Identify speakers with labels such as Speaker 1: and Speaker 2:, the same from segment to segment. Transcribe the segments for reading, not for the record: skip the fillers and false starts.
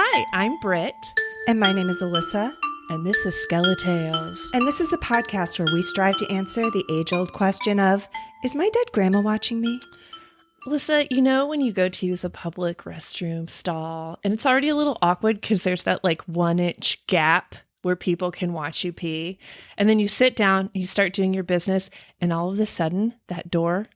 Speaker 1: Hi, I'm Britt.
Speaker 2: And my name is Alissa.
Speaker 1: And this is Skeletales.
Speaker 2: And this is the podcast where we strive to answer the age-old question of, is my dead grandma watching me?
Speaker 1: Alyssa, you know when you go to use a public restroom stall and it's already a little awkward because there's that like 1-inch gap where people can watch you pee. And then you sit down, you start doing your business, and all of a sudden that door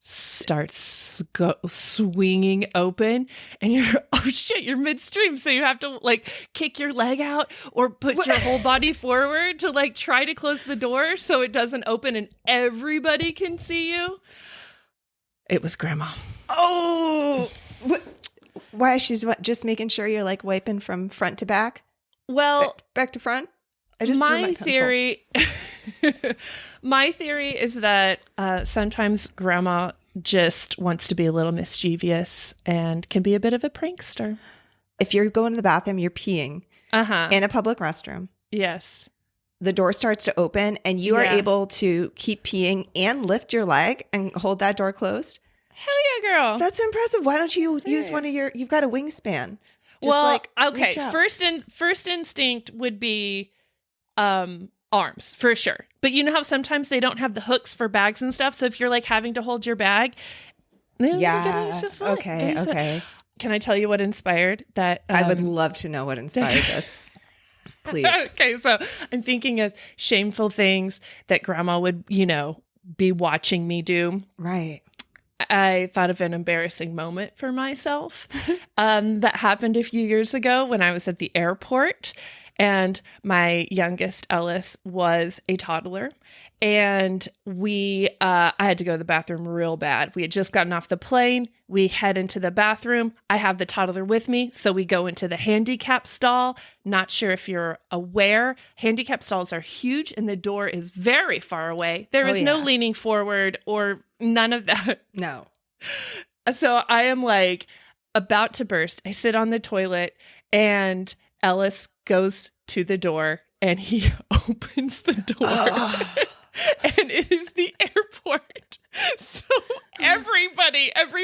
Speaker 1: starts swinging open and you're, oh shit, you're midstream. So you have to like kick your leg out or put your whole body forward to like try to close the door so it doesn't open and everybody can see you. It was Grandma.
Speaker 2: Oh, why? She's just making sure you're like wiping from front to back?
Speaker 1: Well,
Speaker 2: back to front? I just threw my
Speaker 1: theory. My theory is that sometimes Grandma just wants to be a little mischievous and can be a bit of a prankster.
Speaker 2: If you're going to the bathroom, you're peeing in a public restroom.
Speaker 1: Yes.
Speaker 2: The door starts to open and you are able to keep peeing and lift your leg and hold that door closed.
Speaker 1: Hell yeah, girl.
Speaker 2: That's impressive. Why don't you use one of you've got a wingspan.
Speaker 1: Just well, okay. First instinct would be arms for sure. But you know how sometimes they don't have the hooks for bags and stuff. So if you're like having to hold your bag,
Speaker 2: okay.
Speaker 1: Can I tell you what inspired that?
Speaker 2: I would love to know what inspired this. Please.
Speaker 1: Okay, so I'm thinking of shameful things that Grandma would, be watching me do.
Speaker 2: Right.
Speaker 1: I thought of an embarrassing moment for myself that happened a few years ago when I was at the airport. And my youngest, Ellis, was a toddler. And I had to go to the bathroom real bad. We had just gotten off the plane. We head into the bathroom. I have the toddler with me. So we go into the handicap stall. Not sure if you're aware. Handicap stalls are huge and the door is very far away. There is no leaning forward or none of that.
Speaker 2: No.
Speaker 1: So I am like about to burst. I sit on the toilet and Ellis goes to the door and he opens the door and it is the airport. So every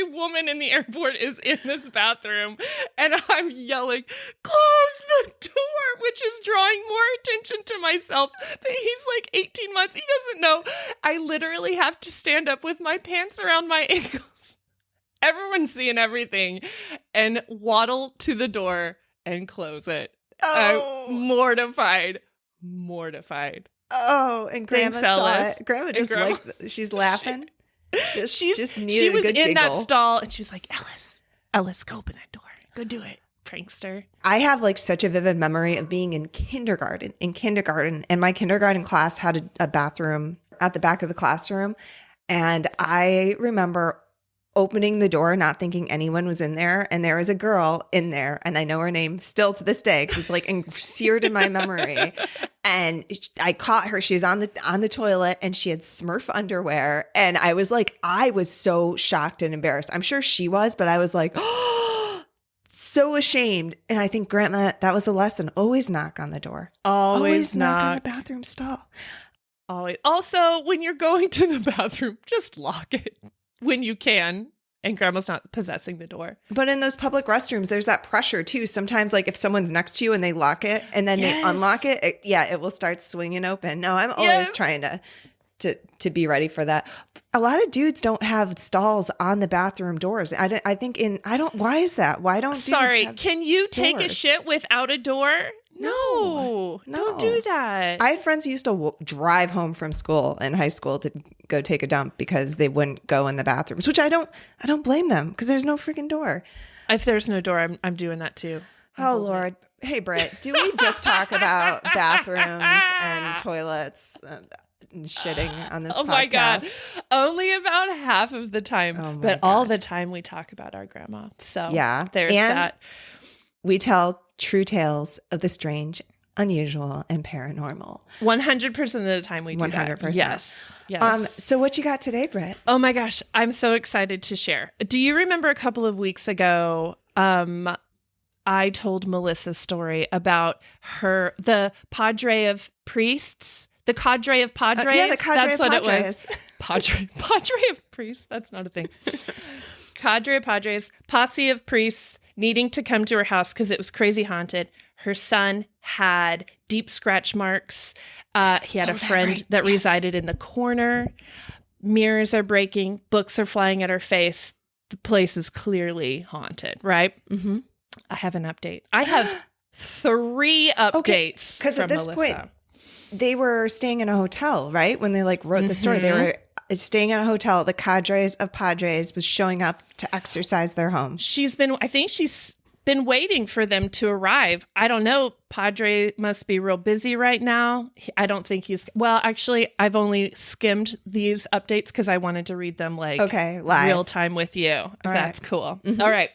Speaker 1: woman in the airport is in this bathroom and I'm yelling, close the door, which is drawing more attention to myself. But he's like 18 months. He doesn't know. I literally have to stand up with my pants around my ankles. Everyone's seeing everything and waddle to the door and close it.
Speaker 2: Oh.
Speaker 1: I'm mortified.
Speaker 2: Oh, and Grandma saw it. Grandma just she's laughing. She was in
Speaker 1: giggle. That stall and she's like, Ellis, go open that door. Go do it, prankster.
Speaker 2: I have like such a vivid memory of being in kindergarten. And my kindergarten class had a bathroom at the back of the classroom. And I remember opening the door, not thinking anyone was in there. And there was a girl in there. And I know her name still to this day because it's like seared in my memory. And I caught her. She was on the toilet and she had Smurf underwear. And I was so shocked and embarrassed. I'm sure she was, but I was like, oh, so ashamed. And I think, Grandma, that was a lesson. Always knock on the door.
Speaker 1: Always
Speaker 2: knock on the bathroom stall.
Speaker 1: Always. Also, when you're going to the bathroom, just lock it. When you can, and Grandma's not possessing the door.
Speaker 2: But in those public restrooms, there's that pressure too. Sometimes like if someone's next to you and they lock it and then they unlock it, it will start swinging open. No, I'm always trying to be ready for that. A lot of dudes don't have stalls on the bathroom doors. Why is that? Why don't dudes have
Speaker 1: can you take
Speaker 2: doors?
Speaker 1: A shit without a door? No, don't do that.
Speaker 2: I had friends who used to drive home from school in high school to go take a dump because they wouldn't go in the bathrooms, which I don't blame them because there's no freaking door.
Speaker 1: If there's no door, I'm doing that too.
Speaker 2: Oh, Lord. Hey, Britt, do we just talk about bathrooms and toilets and shitting on this podcast?
Speaker 1: Oh my God. Only about half of the time, but all the time we talk about our grandma. So there's that.
Speaker 2: We tell true tales of the strange, unusual, and paranormal.
Speaker 1: 100% of the time we do 100%. That. Yes.
Speaker 2: So what you got today, Britt?
Speaker 1: Oh my gosh. I'm so excited to share. Do you remember a couple of weeks ago, I told Melissa's story about the padre of priests? The cadre of padres?
Speaker 2: The cadre
Speaker 1: That's
Speaker 2: of
Speaker 1: what
Speaker 2: padres.
Speaker 1: It was. Padre of priests? That's not a thing. Cadre of padres, posse of priests needing to come to her house because it was crazy haunted. Her son had deep scratch marks. He had a friend that resided in the corner. Mirrors are breaking. Books are flying at her face. The place is clearly haunted, right?
Speaker 2: Mm-hmm.
Speaker 1: I have an update. I have 3 updates.
Speaker 2: Because at this point, they were staying in a hotel, right? When they wrote the story, they were staying in a hotel. The cadres of padres was showing up to exercise their home.
Speaker 1: I think she's been waiting for them to arrive. I don't know. Padre must be real busy right now. I don't think actually, I've only skimmed these updates because I wanted to read them live. Real time with you. That's cool. Mm-hmm. All right.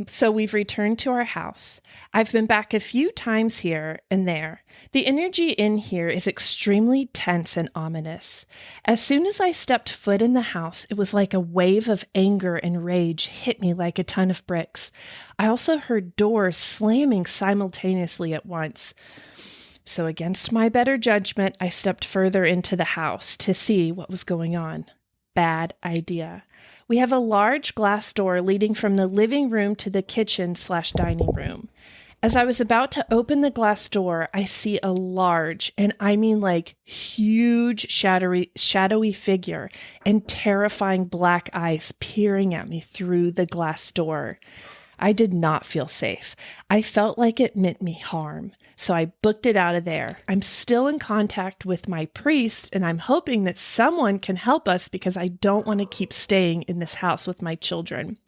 Speaker 1: So we've returned to our house. I've been back a few times here and there. The energy in here is extremely tense and ominous. As soon as I stepped foot in the house, it was like a wave of anger and rage hit me like a ton of bricks. I also heard doors slamming simultaneously at once. So against my better judgment, I stepped further into the house to see what was going on. Bad idea. We have a large glass door leading from the living room to the kitchen/dining room. As I was about to open the glass door, I see a large, and I mean huge shadowy figure and terrifying black eyes peering at me through the glass door. I did not feel safe. I felt like it meant me harm, so I booked it out of there. I'm still in contact with my priest, and I'm hoping that someone can help us because I don't want to keep staying in this house with my children.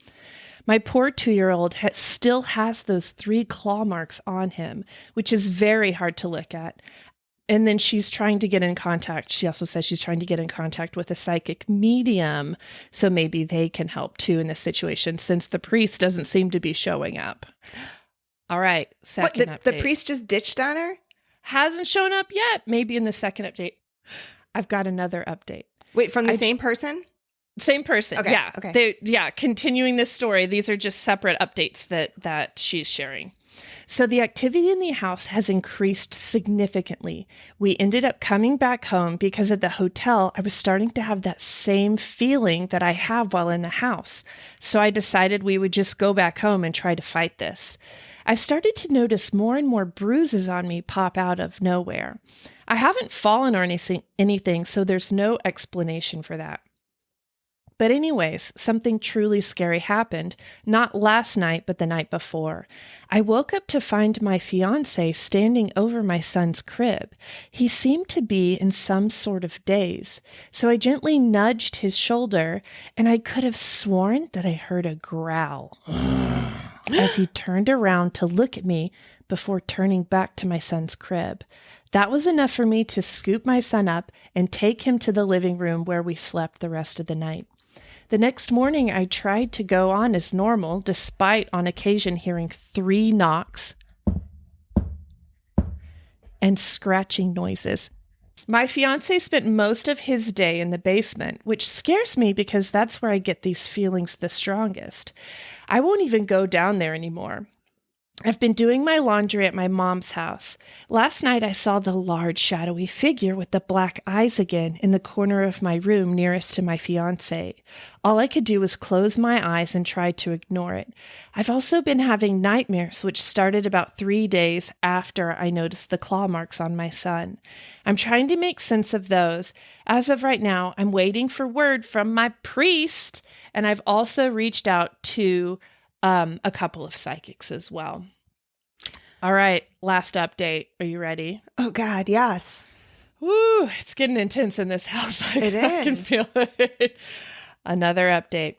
Speaker 1: My poor 2-year-old still has those 3 claw marks on him, which is very hard to look at. And then she's trying to get in contact. She also says she's trying to get in contact with a psychic medium. So maybe they can help too in this situation since the priest doesn't seem to be showing up. All right. Second update.
Speaker 2: The priest just ditched on her?
Speaker 1: Hasn't shown up yet. Maybe in the second update. I've got another update.
Speaker 2: Wait, from the same person?
Speaker 1: Same person.
Speaker 2: Okay.
Speaker 1: Yeah.
Speaker 2: Okay.
Speaker 1: Continuing this story. These are just separate updates that she's sharing. So the activity in the house has increased significantly. We ended up coming back home because at the hotel, I was starting to have that same feeling that I have while in the house. So I decided we would just go back home and try to fight this. I've started to notice more and more bruises on me pop out of nowhere. I haven't fallen or anything, so there's no explanation for that. But anyways, something truly scary happened, not last night, but the night before. I woke up to find my fiancé standing over my son's crib. He seemed to be in some sort of daze, so I gently nudged his shoulder, and I could have sworn that I heard a growl as he turned around to look at me before turning back to my son's crib. That was enough for me to scoop my son up and take him to the living room where we slept the rest of the night. The next morning, I tried to go on as normal, despite on occasion hearing 3 knocks and scratching noises. My fiancé spent most of his day in the basement, which scares me because that's where I get these feelings the strongest. I won't even go down there anymore. I've been doing my laundry at my mom's house. Last night I saw the large shadowy figure with the black eyes again in the corner of my room nearest to my fiancé. All I could do was close my eyes and try to ignore it. I've also been having nightmares, which started about 3 days after I noticed the claw marks on my son. I'm trying to make sense of those. As of right now, I'm waiting for word from my priest, and I've also reached out to a couple of psychics as well. All right, last update. Are you ready?
Speaker 2: Oh, God, yes.
Speaker 1: Woo, it's getting intense in this house. I can feel it. Another update.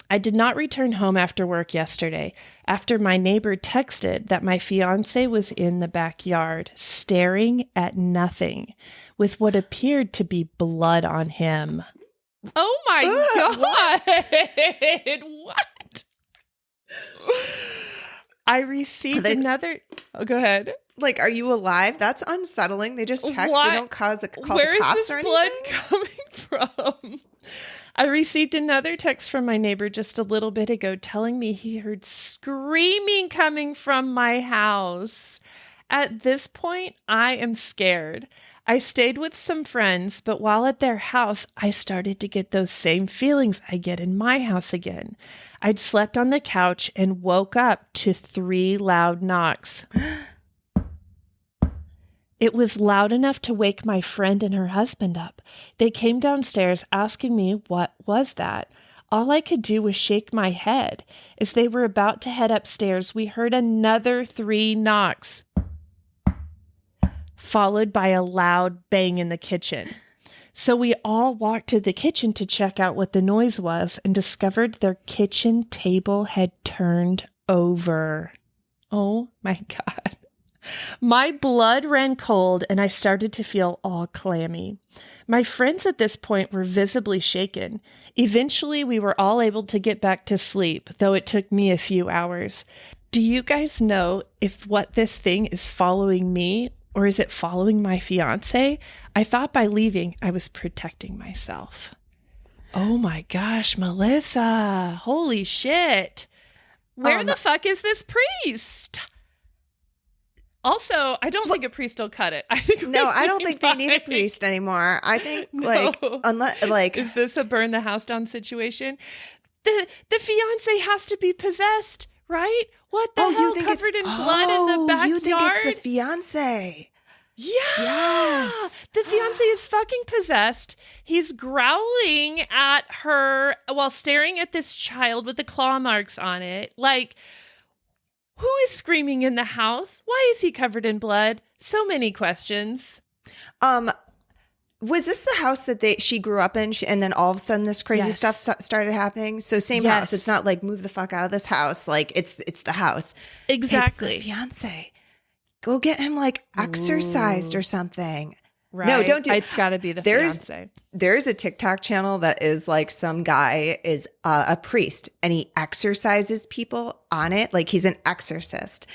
Speaker 1: I did not return home after work yesterday after my neighbor texted that my fiancé was in the backyard staring at nothing with what appeared to be blood on him. Oh my God. What? I received another. Oh, go ahead.
Speaker 2: Like, are you alive? That's unsettling. They just text.
Speaker 1: What?
Speaker 2: They don't call the cops or anything.
Speaker 1: Where is this blood coming from? I received another text from my neighbor just a little bit ago telling me he heard screaming coming from my house. At this point, I am scared. I stayed with some friends, but while at their house, I started to get those same feelings I get in my house again. I'd slept on the couch and woke up to 3 loud knocks. It was loud enough to wake my friend and her husband up. They came downstairs asking me what was that. All I could do was shake my head. As they were about to head upstairs, we heard another 3 knocks, followed by a loud bang in the kitchen. So we all walked to the kitchen to check out what the noise was and discovered their kitchen table had turned over. Oh my God. My blood ran cold and I started to feel all clammy. My friends at this point were visibly shaken. Eventually, we were all able to get back to sleep, though it took me a few hours. Do you guys know if what this thing is following me or is it following my fiance? I thought by leaving, I was protecting myself. Oh my gosh, Melissa. Holy shit. Where the fuck is this priest? Also, I don't think a priest will cut it.
Speaker 2: I don't think they need a priest anymore. I think
Speaker 1: is this a burn the house down situation? The fiance has to be possessed, right? What the hell? Covered in blood in the backyard?
Speaker 2: You think it's the fiance?
Speaker 1: Yeah.
Speaker 2: Yes.
Speaker 1: The fiance is fucking possessed. He's growling at her while staring at this child with the claw marks on it. Like, who is screaming in the house? Why is he covered in blood? So many questions.
Speaker 2: Was this the house that she grew up in, and then all of a sudden this crazy stuff started happening? So same house. It's not like move the fuck out of this house. Like it's the house.
Speaker 1: Exactly.
Speaker 2: It's the fiance. Go get him like exorcised or something.
Speaker 1: Right.
Speaker 2: No, don't do it.
Speaker 1: It's got to be the fiance.
Speaker 2: There's a TikTok channel that is like some guy is a priest and he exorcises people on it. Like he's an exorcist.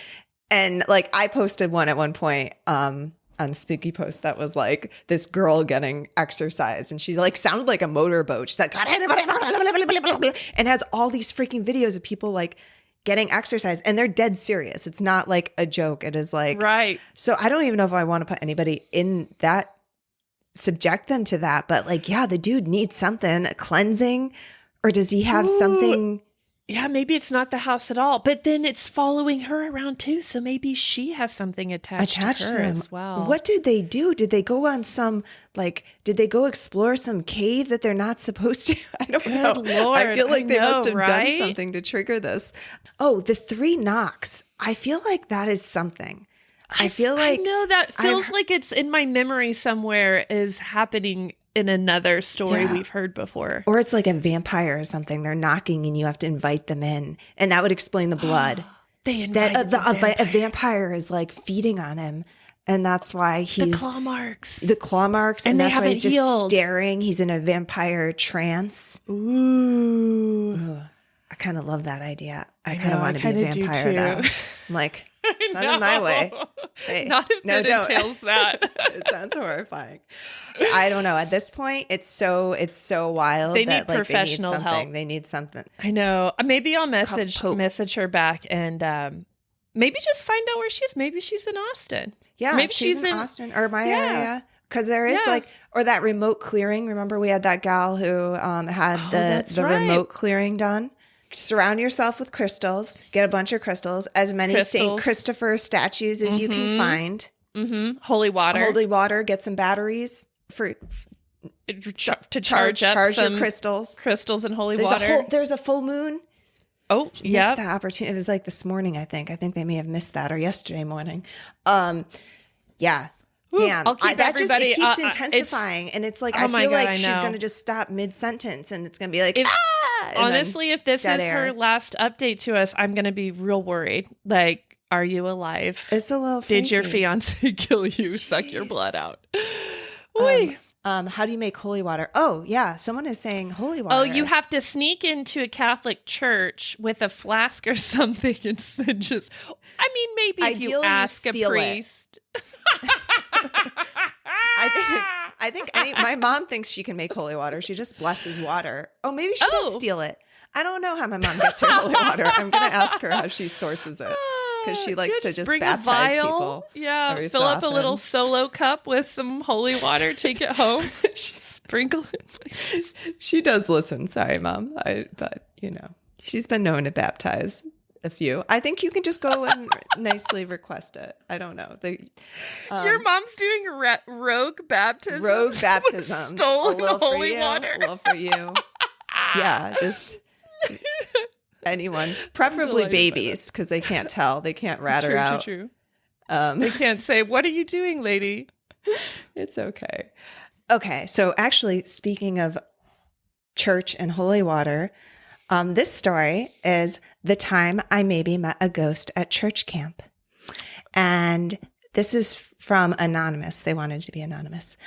Speaker 2: And like I posted one at one point on Spooky Post that was like this girl getting exorcised and she's like sounded like a motorboat. She's like, and has all these freaking videos of people like getting exercise and they're dead serious. It's not like a joke. It is like,
Speaker 1: right.
Speaker 2: So I don't even know if I want to put anybody in that, subject them to that. But like, yeah, the dude needs something, a cleansing, or does he have something?
Speaker 1: Yeah, maybe it's not the house at all, but then it's following her around too. So maybe she has something attached to her as well.
Speaker 2: What did they do? Did they go on some, like, did they go explore some cave that they're not supposed to? I don't know.
Speaker 1: Lord,
Speaker 2: I feel like they must have
Speaker 1: right?
Speaker 2: done something to trigger this. Oh, the 3 knocks. I feel like that is something. I feel like
Speaker 1: I know that feels like it's in my memory somewhere is happening in another story we've heard before.
Speaker 2: Or it's like a vampire or something. They're knocking and you have to invite them in. And that would explain the blood.
Speaker 1: They invited
Speaker 2: a vampire is like feeding on him. And that's why he's...
Speaker 1: The claw marks.
Speaker 2: And that's why he's just staring. He's in a vampire trance.
Speaker 1: Ooh.
Speaker 2: I kind of love that idea. I kind of want to be a vampire though. I'm like, send him my way. Hey,
Speaker 1: not if it entails that.
Speaker 2: It sounds horrifying. I don't know. At this point, it's so wild.
Speaker 1: They need professional help.
Speaker 2: They need something.
Speaker 1: I know. Maybe I'll message her back and maybe just find out where she is. Maybe she's in Austin.
Speaker 2: Yeah,
Speaker 1: maybe
Speaker 2: she's in Austin or my area. Because there is or that remote clearing. Remember, we had that gal who had the remote clearing done. Surround yourself with crystals. Get a bunch of crystals. As many St. Christopher statues as you can find.
Speaker 1: Mm-hmm. Holy water.
Speaker 2: Get some batteries to
Speaker 1: charge up some
Speaker 2: your crystals.
Speaker 1: Crystals and holy water.
Speaker 2: There's a full moon.
Speaker 1: Oh, yeah.
Speaker 2: Missed the opportunity. It was like this morning, I think. I think they may have missed that or yesterday morning. Yeah. Damn.
Speaker 1: I'll keep everybody.
Speaker 2: It keeps intensifying. And it's like, I feel like she's going to just stop mid-sentence and it's going to be like,
Speaker 1: honestly, if this is her last update to us, I'm going to be real worried. Like, are you alive?
Speaker 2: It's a little freaky.
Speaker 1: Did your fiance kill you? Jeez. Suck your blood out.
Speaker 2: How do you make holy water? Oh, yeah. Someone is saying holy water.
Speaker 1: Oh, you have to sneak into a Catholic church with a flask or something and just, I mean, maybe if you ask a priest.
Speaker 2: I think my mom thinks she can make holy water. She just blesses water. Oh, maybe she does steal it. I don't know how my mom gets her holy water. I'm going to ask her how she sources it because she likes to just
Speaker 1: bring
Speaker 2: baptize
Speaker 1: a vial.
Speaker 2: people.
Speaker 1: Yeah,
Speaker 2: every
Speaker 1: fill
Speaker 2: so
Speaker 1: up a little
Speaker 2: often.
Speaker 1: solo cup with some holy water, take it home, sprinkle it in places.
Speaker 2: She does listen. Sorry, Mom. But, she's been known to baptize a few. I think you can just go and nicely request it. I don't know.
Speaker 1: Your mom's doing rogue baptism.
Speaker 2: Rogue baptisms.
Speaker 1: Stolen
Speaker 2: a little
Speaker 1: holy
Speaker 2: for you,
Speaker 1: water.
Speaker 2: A little for you. Yeah, just anyone. Preferably babies, because they can't tell. They can't rat her out.
Speaker 1: True. They can't say, "What are you doing, lady?"
Speaker 2: It's okay. Okay, so actually, speaking of church and holy water, this story is the time I maybe met a ghost at church camp. And this is from Anonymous. They wanted to be anonymous.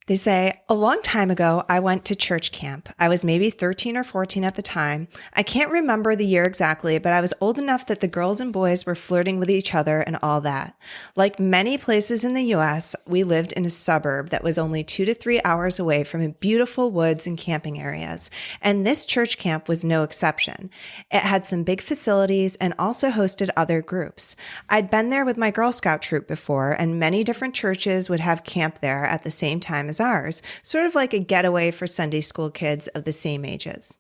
Speaker 2: They say, a long time ago, I went to church camp. I was maybe 13 or 14 at the time. I can't remember the year exactly, but I was old enough that the girls and boys were flirting with each other and all that. Like many places in the U.S., we lived in a suburb that was only 2 to 3 hours away from beautiful woods and camping areas. And this church camp was no exception. It had some big facilities and also hosted other groups. I'd been there with my Girl Scout troop before, and many different churches would have camp there at the same time as ours, sort of like a getaway for Sunday school kids of the same ages.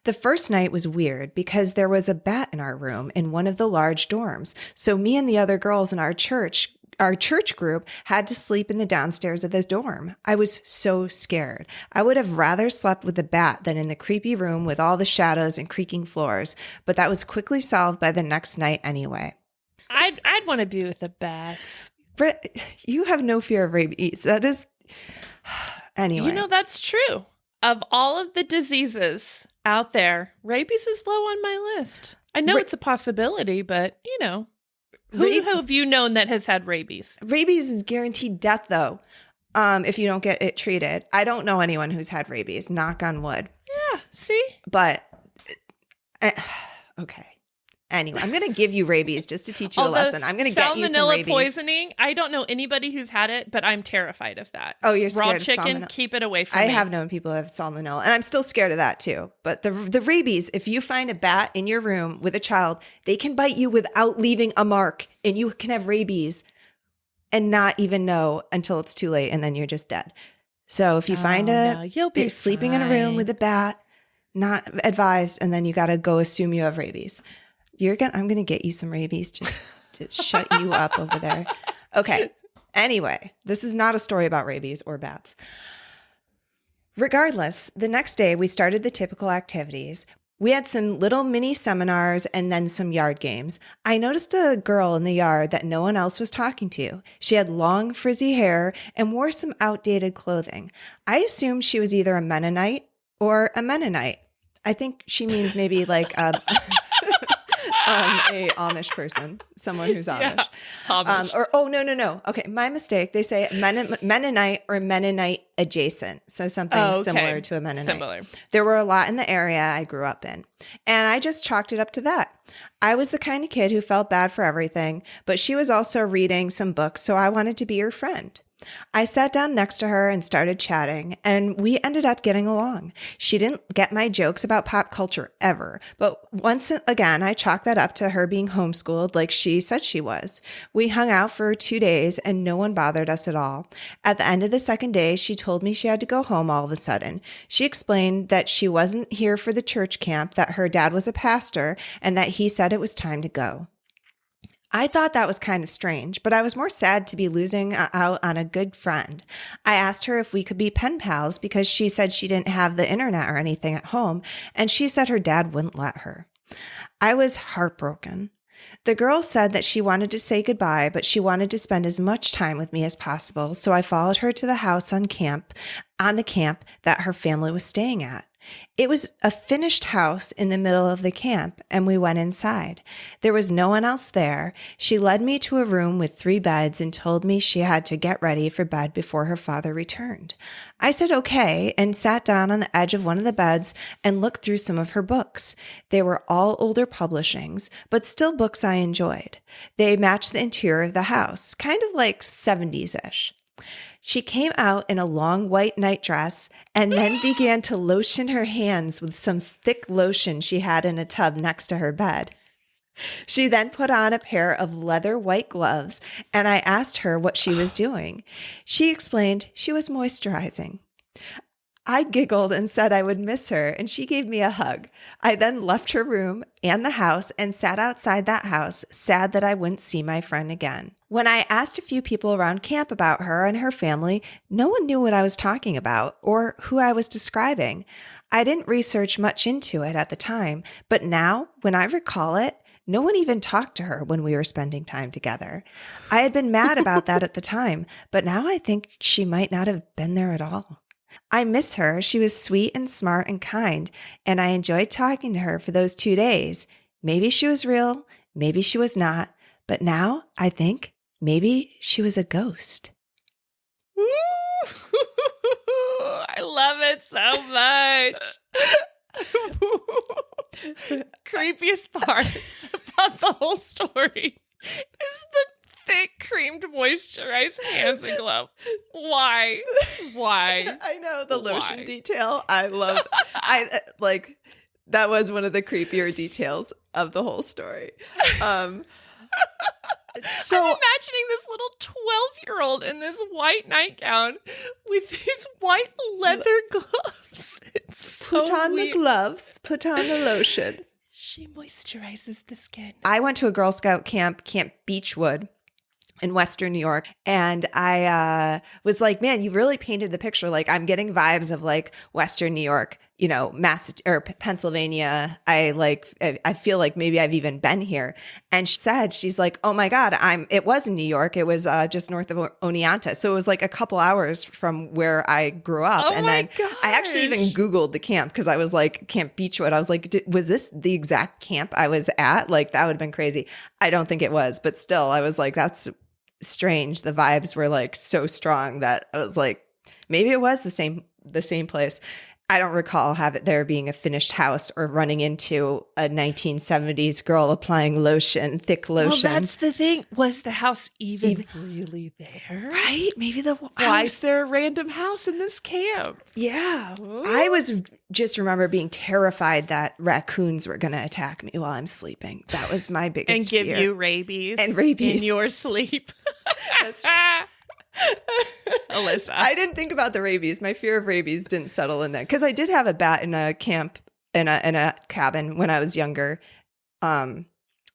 Speaker 2: The first night was weird because there was a bat in our room in one of the large dorms. So me and the other girls in our church group had to sleep in the downstairs of this dorm. I was so scared. I would have rather slept with the bat than in the creepy room with all the shadows and creaking floors, but that was quickly solved by the next night anyway.
Speaker 1: I'd want to be with the bats.
Speaker 2: Britt, you have no fear of rabies. That is... Anyway.
Speaker 1: That's true. Of all of the diseases out there, rabies is low on my list. I know it's a possibility, but, who have you known that has had rabies?
Speaker 2: Rabies is guaranteed death, though, if you don't get it treated. I don't know anyone who's had rabies, knock on wood.
Speaker 1: Yeah, see?
Speaker 2: But, okay. Anyway, I'm going to give you rabies just to teach you a lesson. I'm going to get you some rabies.
Speaker 1: Salmonella poisoning, I don't know anybody who's had it, but I'm terrified of that.
Speaker 2: Oh, you're scared
Speaker 1: Raw
Speaker 2: of
Speaker 1: chicken,
Speaker 2: salmonella?
Speaker 1: keep it away from me.
Speaker 2: I have known people who have salmonella, and I'm still scared of that too. But the rabies, if you find a bat in your room with a child, they can bite you without leaving a mark, and you can have rabies and not even know until it's too late, and then you're just dead. So if you find
Speaker 1: you'll be
Speaker 2: sleeping
Speaker 1: fine.
Speaker 2: in a room with a bat, not advised, and then you got to go assume you have rabies. I'm going to get you some rabies just to shut you up over there. Okay. Anyway, this is not a story about rabies or bats. Regardless, the next day we started the typical activities. We had some little mini seminars and then some yard games. I noticed a girl in the yard that no one else was talking to. She had long frizzy hair and wore some outdated clothing. I assumed she was either a Mennonite or a Mennonite. I think she means maybe like a Amish person, someone who's Amish.
Speaker 1: Yeah, Amish.
Speaker 2: No. Okay, my mistake. They say Mennonite or Mennonite adjacent. So something similar to a Mennonite.
Speaker 1: Similar.
Speaker 2: There were a lot in the area I grew up in, and I just chalked it up to that. I was the kind of kid who felt bad for everything, but she was also reading some books, so I wanted to be her friend. I sat down next to her and started chatting, and we ended up getting along. She didn't get my jokes about pop culture ever, but once again, I chalked that up to her being homeschooled like she said she was. We hung out for 2 days, and no one bothered us at all. At the end of the second day, she told me she had to go home all of a sudden. She explained that she wasn't here for the church camp, that her dad was a pastor, and that he said it was time to go. I thought that was kind of strange, but I was more sad to be losing out on a good friend. I asked her if we could be pen pals because she said she didn't have the internet or anything at home, and she said her dad wouldn't let her. I was heartbroken. The girl said that she wanted to say goodbye, but she wanted to spend as much time with me as possible, so I followed her to the house on the camp that her family was staying at. It was a finished house in the middle of the camp, and we went inside. There was no one else there. She led me to a room with 3 beds and told me she had to get ready for bed before her father returned. I said okay and sat down on the edge of one of the beds and looked through some of her books. They were all older publishings, but still books I enjoyed. They matched the interior of the house, kind of like 70s-ish. She came out in a long white nightdress and then began to lotion her hands with some thick lotion she had in a tub next to her bed. She then put on a pair of leather white gloves, and I asked her what she was doing. She explained she was moisturizing. I giggled and said I would miss her, and she gave me a hug. I then left her room and the house and sat outside that house, sad that I wouldn't see my friend again. When I asked a few people around camp about her and her family, no one knew what I was talking about or who I was describing. I didn't research much into it at the time, but now, when I recall it, no one even talked to her when we were spending time together. I had been mad about that at the time, but now I think she might not have been there at all. I miss her. She was sweet and smart and kind, and I enjoyed talking to her for those 2 days. Maybe she was real, maybe she was not, but now I think maybe she was a ghost.
Speaker 1: I love it so much. Creepiest part about the whole story is the thick creamed moisturized hands and glove. Why?
Speaker 2: I know the lotion detail. I love. That was one of the creepier details of the whole story. So
Speaker 1: I'm imagining this little 12-year-old in this white nightgown with these white leather gloves. It's so
Speaker 2: put on
Speaker 1: weird.
Speaker 2: the gloves, put on the lotion.
Speaker 1: She moisturizes the skin.
Speaker 2: I went to a Girl Scout camp, Camp Beechwood, in Western New York. And I was like, man, you really painted the picture. Like, I'm getting vibes of like Western New York, you know, Pennsylvania. I feel like maybe I've even been here. And she said, she's like, oh my God, it was in New York. It was just north of Oneonta. So it was like a couple hours from where I grew up.
Speaker 1: Oh
Speaker 2: and
Speaker 1: my
Speaker 2: then
Speaker 1: gosh.
Speaker 2: I actually even Googled the camp because I was like, Camp Beechwood. I was like, was this the exact camp I was at? Like, that would have been crazy. I don't think it was, but still, I was like, that's strange. The vibes were like so strong that I was like, maybe it was the same place. I don't recall there being a finished house or running into a 1970s girl applying lotion, thick lotion.
Speaker 1: Well, that's the thing. Was the house even really there?
Speaker 2: Right? Maybe
Speaker 1: why is there a random house in this camp?
Speaker 2: Yeah.
Speaker 1: Ooh.
Speaker 2: I was just remember being terrified that raccoons were going to attack me while I'm sleeping. That was my biggest
Speaker 1: fear. And give you rabies. In your sleep.
Speaker 2: That's
Speaker 1: Alissa.
Speaker 2: I didn't think about the rabies. My fear of rabies didn't settle in there because I did have a bat in a camp in a cabin when I was younger, and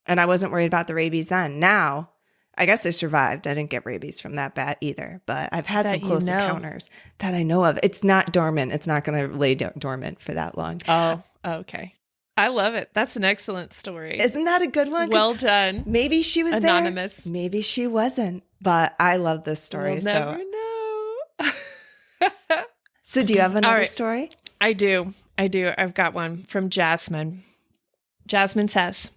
Speaker 2: I wasn't worried about the rabies then. Now, I guess I survived. I didn't get rabies from that bat either, but I've had some close encounters that I know of. It's not dormant. It's not going to lay dormant for that long.
Speaker 1: Oh, okay. I love it. That's an excellent story.
Speaker 2: Isn't that a good one?
Speaker 1: Well done.
Speaker 2: Maybe she was
Speaker 1: anonymous.
Speaker 2: There. Maybe she wasn't. But I love this story.
Speaker 1: We'll never know.
Speaker 2: So do you have another story?
Speaker 1: I do. I've got one from Jasmine. Jasmine says,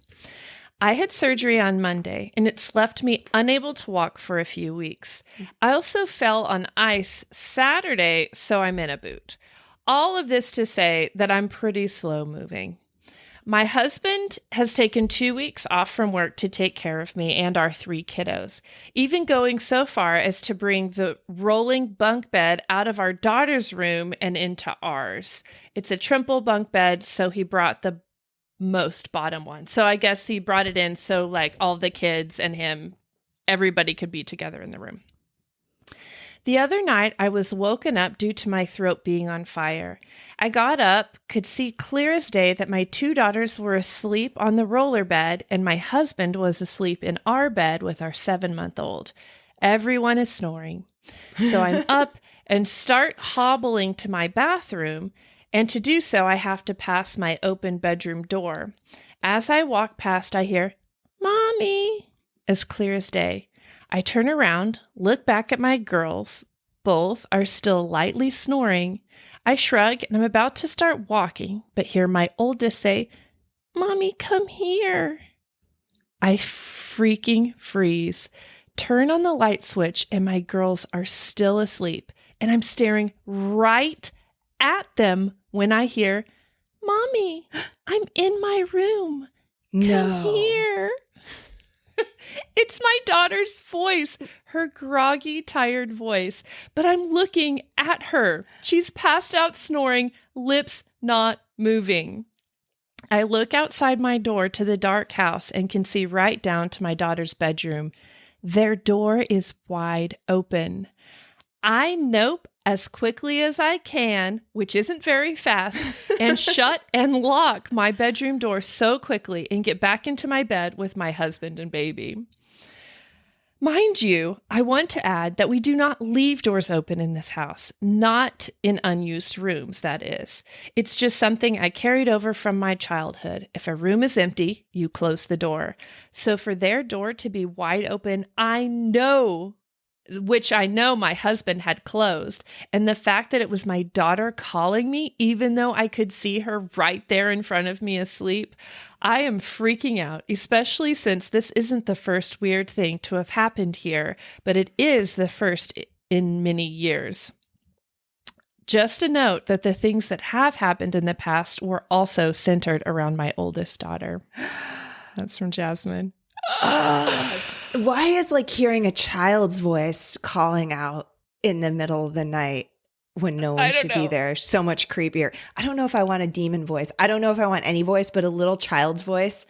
Speaker 1: I had surgery on Monday, and it's left me unable to walk for a few weeks. I also fell on ice Saturday, so I'm in a boot. All of this to say that I'm pretty slow moving. My husband has taken 2 weeks off from work to take care of me and our 3 kiddos, even going so far as to bring the rolling bunk bed out of our daughter's room and into ours. It's a triple bunk bed, so he brought the most bottom one. So I guess he brought it in so like all the kids and him, everybody could be together in the room. The other night, I was woken up due to my throat being on fire. I got up, could see clear as day that my 2 daughters were asleep on the roller bed, and my husband was asleep in our bed with our 7-month-old. Everyone is snoring. So I'm up and start hobbling to my bathroom, and to do so, I have to pass my open bedroom door. As I walk past, I hear, "Mommy," as clear as day. I turn around, look back at my girls. Both are still lightly snoring. I shrug and I'm about to start walking, but hear my oldest say, "Mommy, come here." I freaking freeze, turn on the light switch, and my girls are still asleep. And I'm staring right at them when I hear, "Mommy, I'm in my room. Come here." It's my daughter's voice, her groggy, tired voice, but I'm looking at her. She's passed out snoring, lips not moving. I look outside my door to the dark house and can see right down to my daughter's bedroom. Their door is wide open. I nope as quickly as I can, which isn't very fast, and shut and lock my bedroom door so quickly and get back into my bed with my husband and baby. Mind you, I want to add that we do not leave doors open in this house, not in unused rooms, that is. It's just something I carried over from my childhood. If a room is empty, you close the door. So for their door to be wide open, I know my husband had closed. And the fact that it was my daughter calling me, even though I could see her right there in front of me asleep, I am freaking out, especially since this isn't the first weird thing to have happened here, but it is the first in many years. Just a note that the things that have happened in the past were also centered around my oldest daughter. That's from Jasmine.
Speaker 2: Why is like hearing a child's voice calling out in the middle of the night when no one should be there so much creepier? I don't know if I want a demon voice. I don't know if I want any voice, but a little child's voice.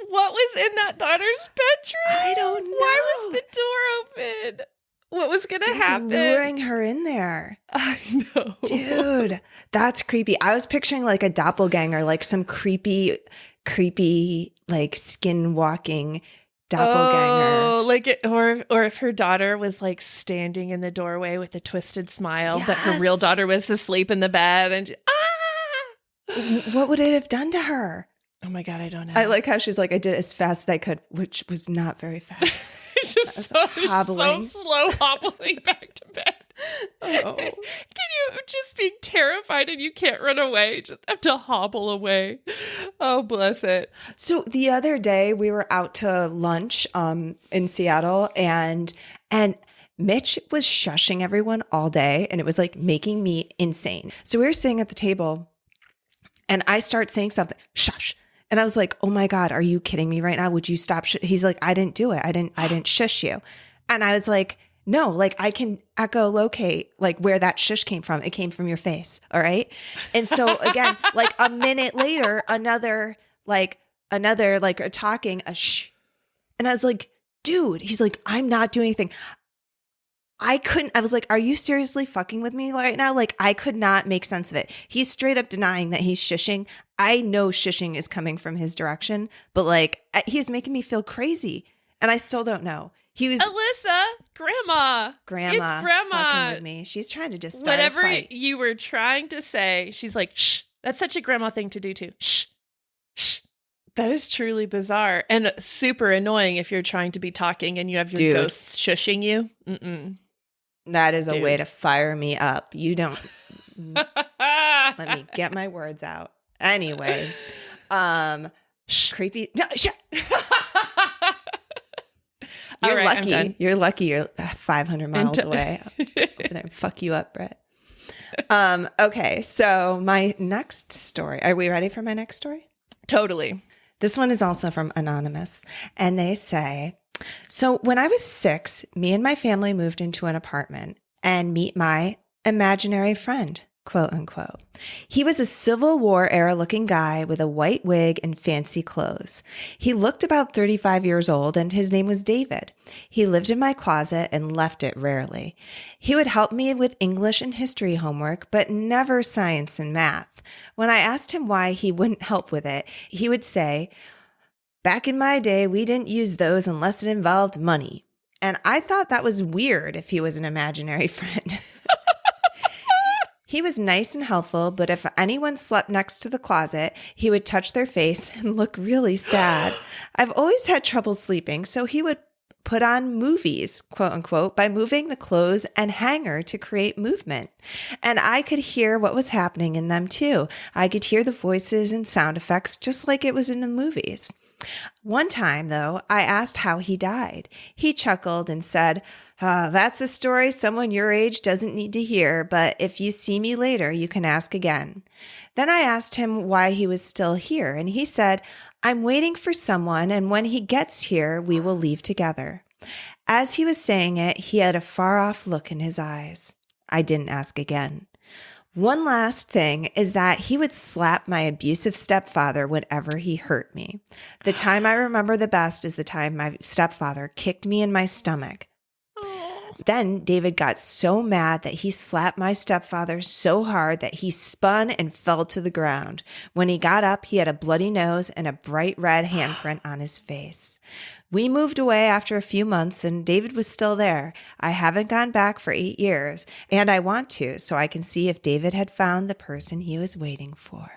Speaker 1: What was in that daughter's bedroom?
Speaker 2: I don't know.
Speaker 1: Why was the door open? What was going to happen?
Speaker 2: Luring her in there.
Speaker 1: I know.
Speaker 2: Dude, that's creepy. I was picturing like a doppelganger, like some creepy, like skin walking doppelganger.
Speaker 1: Oh, like or if her daughter was like standing in the doorway with a twisted smile,
Speaker 2: Yes.
Speaker 1: but her real daughter was asleep in the bed and
Speaker 2: What would it have done to her?
Speaker 1: Oh my God, I don't know.
Speaker 2: I like how she's like, I did as fast as I could, which was not very fast.
Speaker 1: It's just so slow hobbling back to bed.
Speaker 2: Oh.
Speaker 1: Can you just be terrified and you can't run away? Just have to hobble away. Oh, bless it.
Speaker 2: So the other day we were out to lunch in Seattle and Mitch was shushing everyone all day and it was like making me insane. So we were sitting at the table and I start saying something, shush. And I was like, oh my God, are you kidding me right now? Would you stop? He's like, I didn't do it. I didn't shush you. And I was like, no, like I can echolocate like where that shush came from. It came from your face. All right. And so again, like a minute later, another talking a shh. And I was like, dude, he's like, I'm not doing anything. I was like, are you seriously fucking with me right now? Like, I could not make sense of it. He's straight up denying that he's shushing. I know shushing is coming from his direction, but like, he's making me feel crazy. And I still don't know. He was
Speaker 1: Alissa, Grandma. It's Grandma.
Speaker 2: Fucking with me. She's trying to just start
Speaker 1: whatever
Speaker 2: a fight.
Speaker 1: You were trying to say. She's like, shh. That's such a grandma thing to do too. Shh. Shh. That is truly bizarre and super annoying if you're trying to be talking and you have your ghosts shushing you. Mm-mm.
Speaker 2: That is a way to fire me up. You don't let me get my words out. Anyway, creepy. No, shut. You're lucky. You're lucky. You're 500 miles away. I'll over there and fuck you up, Britt. Okay, so my next story. Are we ready for my next story?
Speaker 1: Totally.
Speaker 2: This one is also from Anonymous, and they say, so when I was 6, me and my family moved into an apartment and meet my imaginary friend, quote unquote. He was a Civil War era looking guy with a white wig and fancy clothes. He looked about 35 years old and his name was David. He lived in my closet and left it rarely. He would help me with English and history homework, but never science and math. When I asked him why he wouldn't help with it, he would say, back in my day, we didn't use those unless it involved money. And I thought that was weird if he was an imaginary friend. He was nice and helpful, but if anyone slept next to the closet, he would touch their face and look really sad. I've always had trouble sleeping, so he would put on movies, quote unquote, by moving the clothes and hanger to create movement. And I could hear what was happening in them too. I could hear the voices and sound effects just like it was in the movies. One time, though, I asked how he died. He chuckled and said, that's a story someone your age doesn't need to hear, but if you see me later, you can ask again. Then I asked him why he was still here, and he said, I'm waiting for someone, and when he gets here, we will leave together. As he was saying it, he had a far-off look in his eyes. I didn't ask again. One last thing is that he would slap my abusive stepfather whenever he hurt me. The time I remember the best is the time my stepfather kicked me in my stomach. Then David got so mad that he slapped my stepfather so hard that he spun and fell to the ground. When he got up, he had a bloody nose and a bright red handprint on his face. We moved away after a few months and David was still there. I haven't gone back for 8 years and I want to so I can see if David had found the person he was waiting for.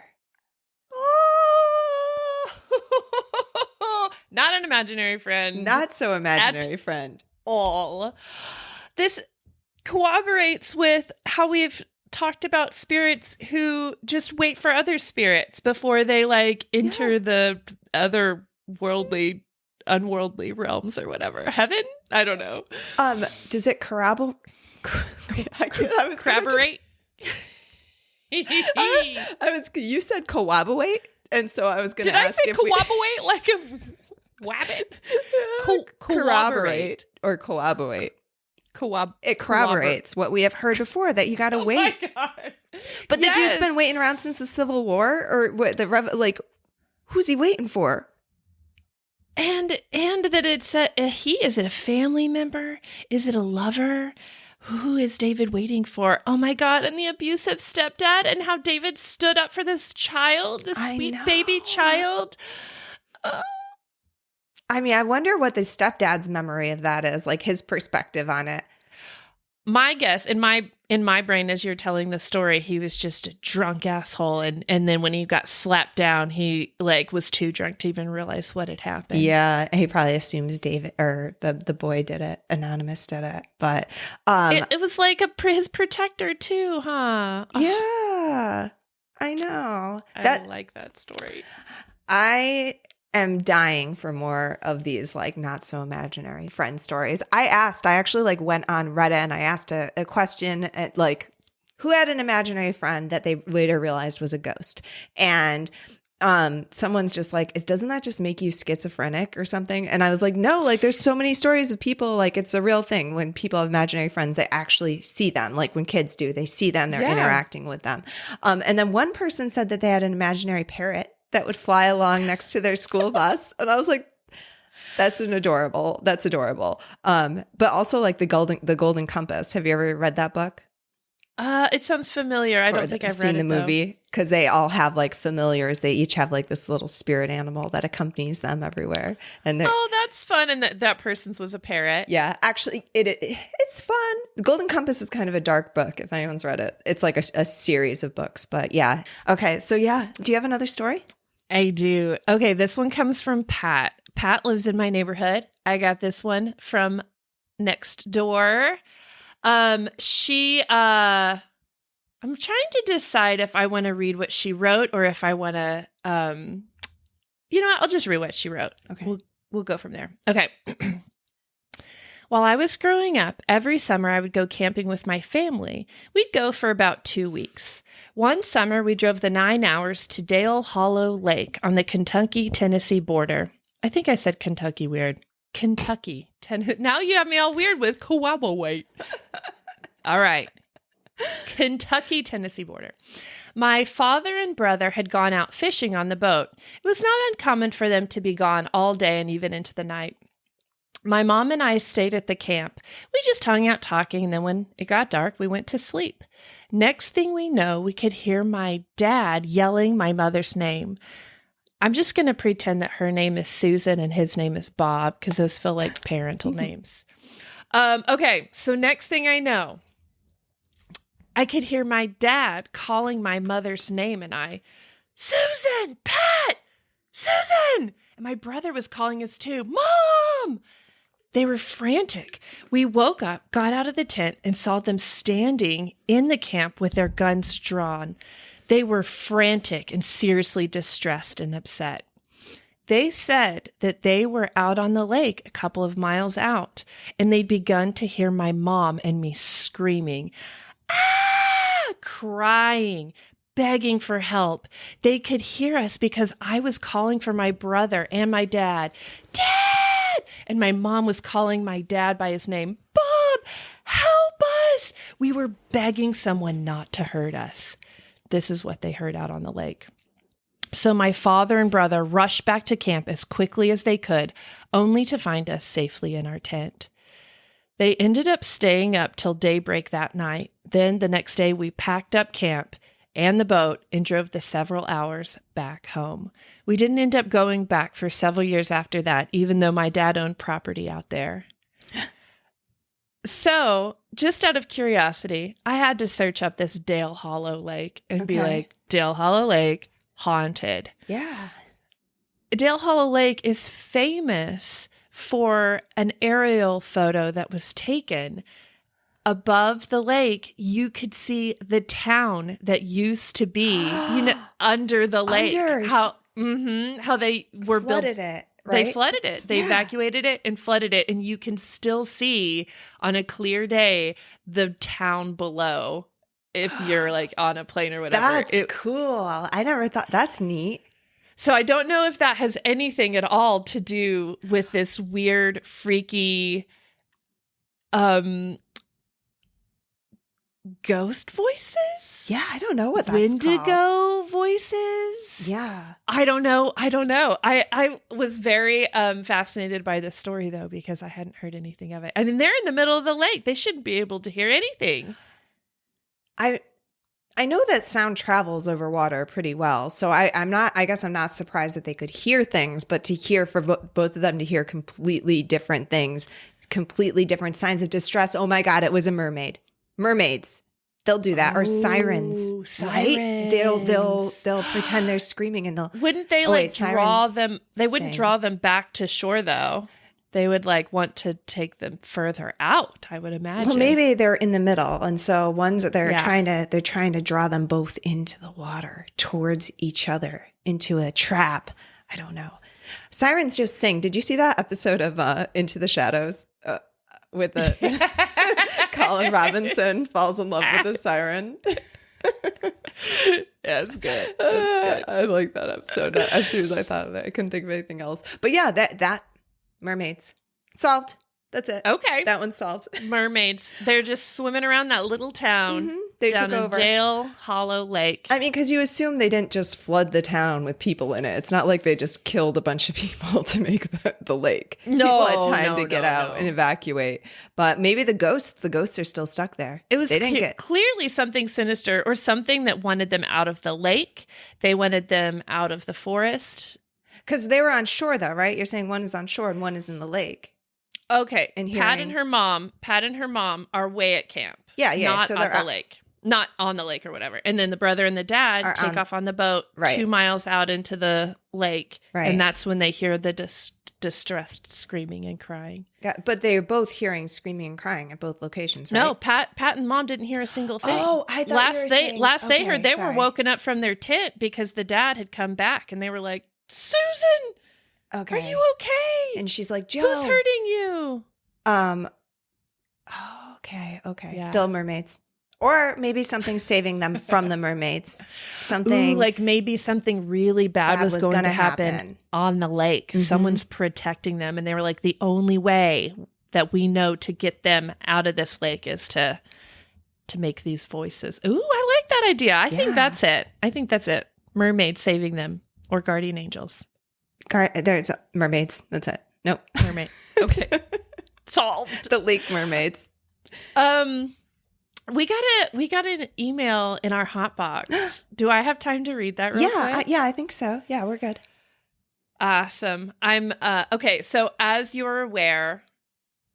Speaker 1: Not an imaginary friend.
Speaker 2: Not so imaginary friend.
Speaker 1: All. This corroborates with how we've talked about spirits who just wait for other spirits before they like enter the other unworldly realms or whatever. Heaven? I don't know.
Speaker 2: Does it corroborate?
Speaker 1: Corroborate?
Speaker 2: You said corroborate, and so I was going to ask if
Speaker 1: corroborate like a wabbit?
Speaker 2: Corroborate or corroborate. It corroborates what we have heard before, that you got to wait.
Speaker 1: My God.
Speaker 2: But the dude's been waiting around since the Civil War, or what? Who's he waiting for?
Speaker 1: And that it's is it a family member? Is it a lover? Who is David waiting for? Oh my God. And the abusive stepdad, and how David stood up for this child, this sweet baby child.
Speaker 2: I mean, I wonder what the stepdad's memory of that is, like his perspective on it.
Speaker 1: My guess in my brain as you're telling the story, he was just a drunk asshole, and then when he got slapped down, he like was too drunk to even realize what had happened.
Speaker 2: Yeah, he probably assumes David or the boy did it, Anonymous did it, but
Speaker 1: it was like his protector too, huh?
Speaker 2: Yeah, I know.
Speaker 1: I like that story.
Speaker 2: I am dying for more of these like not so imaginary friend stories. I actually like went on Reddit and I asked a question at like who had an imaginary friend that they later realized was a ghost. And someone's just like, doesn't that just make you schizophrenic or something? And I was like, no, like there's so many stories of people, like it's a real thing. When people have imaginary friends, they actually see them. Like when kids do, they see them, they're interacting with them. And then one person said that they had an imaginary parrot that would fly along next to their school bus. And I was like, that's adorable. But also like the Golden Compass. Have you ever read that book?
Speaker 1: It sounds familiar. I don't think I've read
Speaker 2: the movie, because they all have like familiars. They each have like this little spirit animal that accompanies them everywhere. And
Speaker 1: that's fun. And that person's was a parrot.
Speaker 2: Yeah, actually, it's fun. The Golden Compass is kind of a dark book. If anyone's read it, it's like a series of books. But yeah, okay. So yeah, do you have another story?
Speaker 1: I do. Okay, this one comes from Pat. Pat lives in my neighborhood. I got this one from next door. I'm trying to decide if I want to read what she wrote or if I want to, you know what? I'll just read what she wrote.
Speaker 2: Okay.
Speaker 1: We'll go from there. Okay. While I was growing up, every summer I would go camping with my family. We'd go for about 2 weeks. One summer, we drove the 9 hours to Dale Hollow Lake on the Kentucky-Tennessee border. I think I said Kentucky weird. Kentucky. Now you have me all weird with Coahuila. All right. Kentucky-Tennessee border. My father and brother had gone out fishing on the boat. It was not uncommon for them to be gone all day and even into the night. My mom and I stayed at the camp. We just hung out talking, and then when it got dark, we went to sleep. Next thing we know, we could hear my dad yelling my mother's name. I'm just going to pretend that her name is Susan and his name is Bob, because those feel like parental names. Okay, so next thing I know, I could hear my dad calling my mother's name, and Susan, Pat, Susan! And my brother was calling us too, Mom! They were frantic. We woke up, got out of the tent, and saw them standing in the camp with their guns drawn. They were frantic and seriously distressed and upset. They said that they were out on the lake a couple of miles out, and they'd begun to hear my mom and me screaming, crying, begging for help. They could hear us because I was calling for my brother and my dad. Dad! And my mom was calling my dad by his name. Bob, help us! We were begging someone not to hurt us. This is what they heard out on the lake. So my father and brother rushed back to camp as quickly as they could, only to find us safely in our tent. They ended up staying up till daybreak that night. Then the next day we packed up camp and the boat and drove the several hours back home. We didn't end up going back for several years after that, even though my dad owned property out there. So, just out of curiosity, I had to search up this Dale Hollow Lake and be like, Dale Hollow Lake, haunted.
Speaker 2: Yeah.
Speaker 1: Dale Hollow Lake is famous for an aerial photo that was taken. Above the lake, you could see the town that used to be, under the lake. How they were
Speaker 2: flooded it. Right?
Speaker 1: They flooded it. They evacuated it and flooded it. And you can still see on a clear day the town below if you're like on a plane or whatever.
Speaker 2: That's cool. I never thought. That's neat.
Speaker 1: So I don't know if that has anything at all to do with this weird, freaky ghost voices?
Speaker 2: Yeah, I don't know what that's
Speaker 1: Wendigo
Speaker 2: called.
Speaker 1: voices?
Speaker 2: Yeah.
Speaker 1: I don't know. I was very fascinated by this story, though, because I hadn't heard anything of it. I mean, they're in the middle of the lake. They shouldn't be able to hear anything.
Speaker 2: I know that sound travels over water pretty well. So I'm not surprised that they could hear things, but to hear for both of them to hear completely different things, completely different signs of distress. Oh my God, it was a mermaid. Mermaids, they'll do that, or sirens, right? They'll pretend they're screaming and they'll.
Speaker 1: Wouldn't they draw them? They wouldn't draw them back to shore though. They would want to take them further out, I would imagine.
Speaker 2: Well, maybe they're in the middle, and so they're trying to draw them both into the water towards each other into a trap. I don't know. Sirens just sing. Did you see that episode of Into the Shadows? With the Colin Robinson falls in love with a siren.
Speaker 1: Yeah, it's good. That's good.
Speaker 2: I like that episode. As soon as I thought of it, I couldn't think of anything else. But yeah, that mermaids solved. That's it.
Speaker 1: Okay,
Speaker 2: that one's solved.
Speaker 1: Mermaids. They're just swimming around that little town.
Speaker 2: Mm-hmm. They
Speaker 1: down
Speaker 2: took over
Speaker 1: Dale Hollow Lake.
Speaker 2: I mean, because you assume they didn't just flood the town with people in it. It's not like they just killed a bunch of people to make the lake.
Speaker 1: No,
Speaker 2: people had time to get out and evacuate. But maybe the ghosts are still stuck there.
Speaker 1: It was clearly something sinister or something that wanted them out of the lake. They wanted them out of the forest.
Speaker 2: Because they were on shore, though, right? You're saying one is on shore and one is in the lake.
Speaker 1: Okay, and Pat and her mom are way at camp.
Speaker 2: Yeah.
Speaker 1: Not
Speaker 2: so
Speaker 1: at the lake. Not on the lake or whatever. And then the brother and the dad take off on the boat 2 miles out into the lake. Right. And that's when they hear the distressed screaming and crying.
Speaker 2: Yeah, but they're both hearing screaming and crying at both locations, right?
Speaker 1: No, Pat and mom didn't hear a single thing.
Speaker 2: Oh, I thought
Speaker 1: last they heard, they were woken up from their tent because the dad had come back and they were like, Susan, are you okay?
Speaker 2: And she's like, Joe,
Speaker 1: who's hurting you?
Speaker 2: Okay.
Speaker 1: Yeah.
Speaker 2: Still mermaids. Or maybe something saving them from the mermaids. Something
Speaker 1: maybe something really bad was going to happen on the lake. Mm-hmm. Someone's protecting them. And they were like, the only way that we know to get them out of this lake is to make these voices. Ooh, I like that idea. I think that's it. Mermaids saving them or guardian angels.
Speaker 2: There's mermaids. That's it. Nope.
Speaker 1: Mermaid. Okay. Solved.
Speaker 2: The lake mermaids.
Speaker 1: We got an email in our hot box. Do I have time to read that real quick?
Speaker 2: Yeah, I think so. Yeah, we're good.
Speaker 1: Awesome. I'm okay, so as you're aware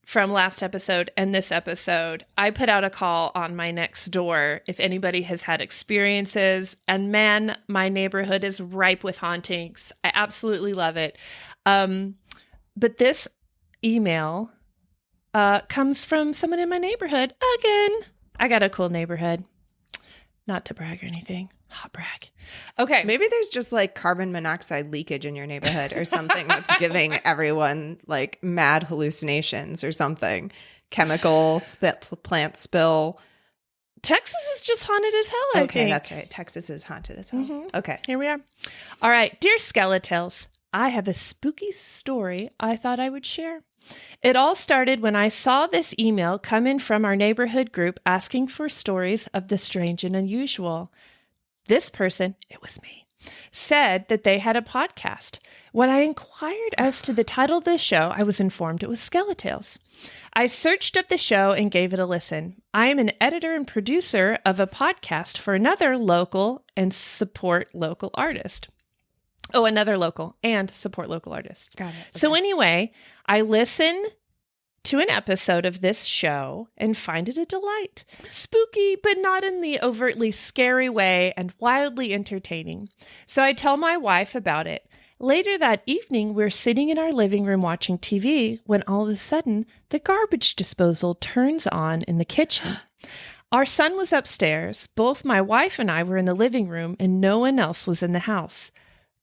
Speaker 1: from last episode and this episode, I put out a call on my next door if anybody has had experiences, and man, my neighborhood is ripe with hauntings. I absolutely love it. But this email comes from someone in my neighborhood again. I got a cool neighborhood. Not to brag or anything. Hot brag. Okay.
Speaker 2: Maybe there's just carbon monoxide leakage in your neighborhood or something that's giving everyone mad hallucinations or something. Chemical plant spill.
Speaker 1: Texas is just haunted as hell, I think.
Speaker 2: That's right. Texas is haunted as hell. Mm-hmm. Okay.
Speaker 1: Here we are. All right. Dear Skeletels, I have a spooky story I thought I would share. It all started when I saw this email come in from our neighborhood group asking for stories of the strange and unusual. This person, it was me, said that they had a podcast. When I inquired as to the title of the show, I was informed it was Skeletales. I searched up the show and gave it a listen. I am an editor and producer of a podcast for another local and support local artist. Oh, another local and support local artists.
Speaker 2: Got it. Okay.
Speaker 1: So anyway, I listen to an episode of this show and find it a delight. Spooky, but not in the overtly scary way, and wildly entertaining. So I tell my wife about it. Later that evening, we're sitting in our living room watching TV when all of a sudden, the garbage disposal turns on in the kitchen. Our son was upstairs. Both my wife and I were in the living room, and no one else was in the house.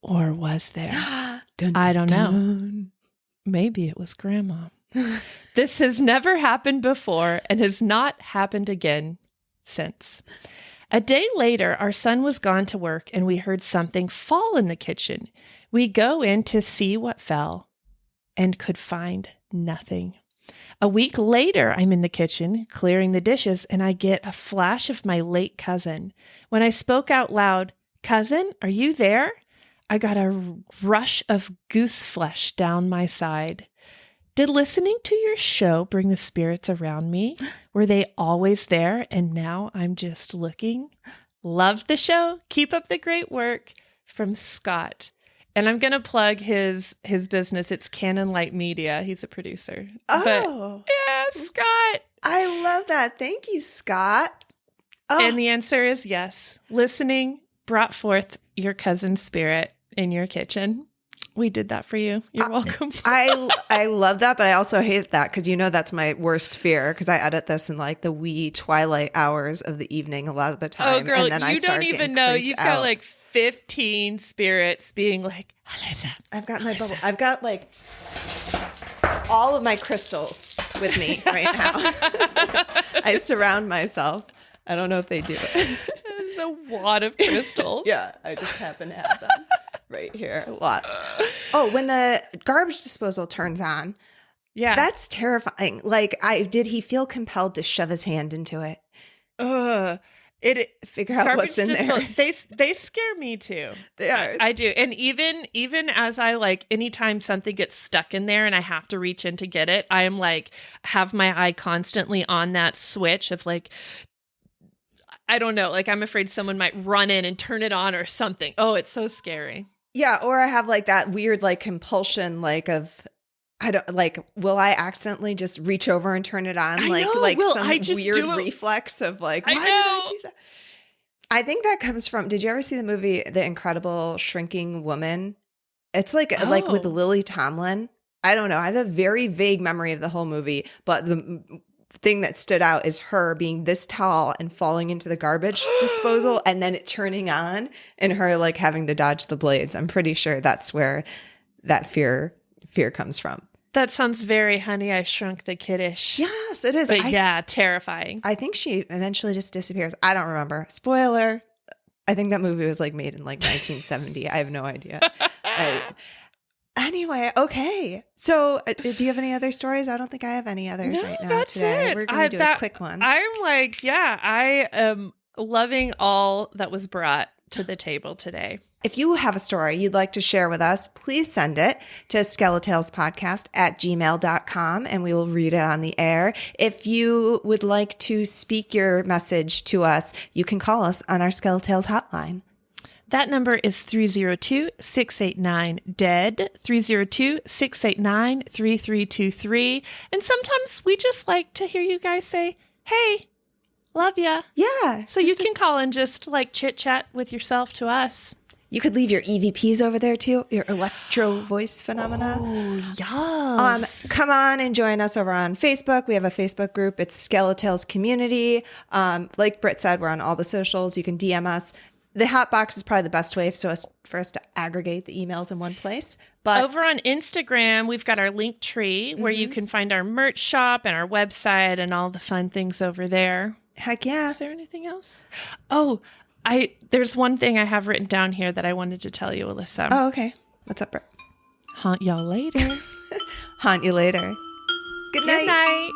Speaker 1: Or was there?
Speaker 2: Dun,
Speaker 1: I don't know.
Speaker 2: dun.
Speaker 1: Maybe it was Grandma. This has never happened before and has not happened again since. A day later, our son was gone to work and we heard something fall in the kitchen. We go in to see what fell and could find nothing. A week later, I'm in the kitchen clearing the dishes and I get a flash of my late cousin. When I spoke out loud, "Cousin, are you there?" I got a rush of goose flesh down my side. Did listening to your show bring the spirits around me? Were they always there and now I'm just looking? Love the show. Keep up the great work. From Scott. And I'm going to plug his business. It's Canon Light Media. He's a producer.
Speaker 2: Oh.
Speaker 1: But, yeah, Scott.
Speaker 2: I love that. Thank you, Scott. Oh.
Speaker 1: And the answer is yes. Listening brought forth your cousin's spirit in your kitchen. We did that for you. You're welcome.
Speaker 2: I love that, but I also hate that because that's my worst fear because I edit this in like the wee twilight hours of the evening a lot of the time.
Speaker 1: Oh, girl,
Speaker 2: and then
Speaker 1: you don't even know. You've got like 15 spirits being like, Alissa.
Speaker 2: I've got my bubble. I've got like all of my crystals with me right now. I surround myself. I don't know if they do it.
Speaker 1: There's a wad of crystals.
Speaker 2: Yeah, I just happen to have them right here. Lots. Oh, when the garbage disposal turns on,
Speaker 1: yeah,
Speaker 2: that's terrifying. Like, did he feel compelled to shove his hand into it? Figure out what's in there.
Speaker 1: They scare me too.
Speaker 2: They are.
Speaker 1: I do. And even as I like, anytime something gets stuck in there and I have to reach in to get it, I am like, have my eye constantly on that switch of like, I don't know, like I'm afraid someone might run in and turn it on or something. Oh, it's so scary.
Speaker 2: Yeah, or I have like that weird like compulsion like of will I accidentally just reach over and turn it on? Some weird reflex of like, why did I do that? I think that comes from, did you ever see the movie The Incredible Shrinking Woman? It's like with Lily Tomlin. I don't know. I have a very vague memory of the whole movie, but the thing that stood out is her being this tall and falling into the garbage disposal and then it turning on and her like having to dodge the blades. I'm pretty sure that's where that fear comes from.
Speaker 1: That sounds very Honey, I Shrunk the Kiddish.
Speaker 2: Yes, it is.
Speaker 1: But yeah, terrifying.
Speaker 2: I think she eventually just disappears. I don't remember. Spoiler. I think that movie was like made in like 1970. I have no idea. Anyway, okay. So do you have any other stories? I don't think I have any others right now today. We're going to do a quick one.
Speaker 1: I'm like, yeah, I am loving all that was brought to the table today.
Speaker 2: If you have a story you'd like to share with us, please send it to skeletalespodcast@gmail.com and we will read it on the air. If you would like to speak your message to us, you can call us on our Skeletales hotline.
Speaker 1: That number is 302-689-DEAD, 302-689-3323. And sometimes we just like to hear you guys say, hey, love ya.
Speaker 2: Yeah.
Speaker 1: So you can call and just like chit chat with yourself to us.
Speaker 2: You could leave your EVPs over there too, your electro voice phenomena.
Speaker 1: Oh, yes.
Speaker 2: Come on and join us over on Facebook. We have a Facebook group. It's Skeletales Community. Like Britt said, we're on all the socials. You can DM us. The hot box is probably the best way for us to aggregate the emails in one place. But
Speaker 1: over on Instagram, we've got our link tree where you can find our merch shop and our website and all the fun things over there.
Speaker 2: Heck yeah.
Speaker 1: Is there anything else? Oh, there's one thing I have written down here that I wanted to tell you, Alissa.
Speaker 2: Oh, okay. What's up, Britt?
Speaker 1: Haunt y'all later.
Speaker 2: Haunt you later. Good
Speaker 1: Good night.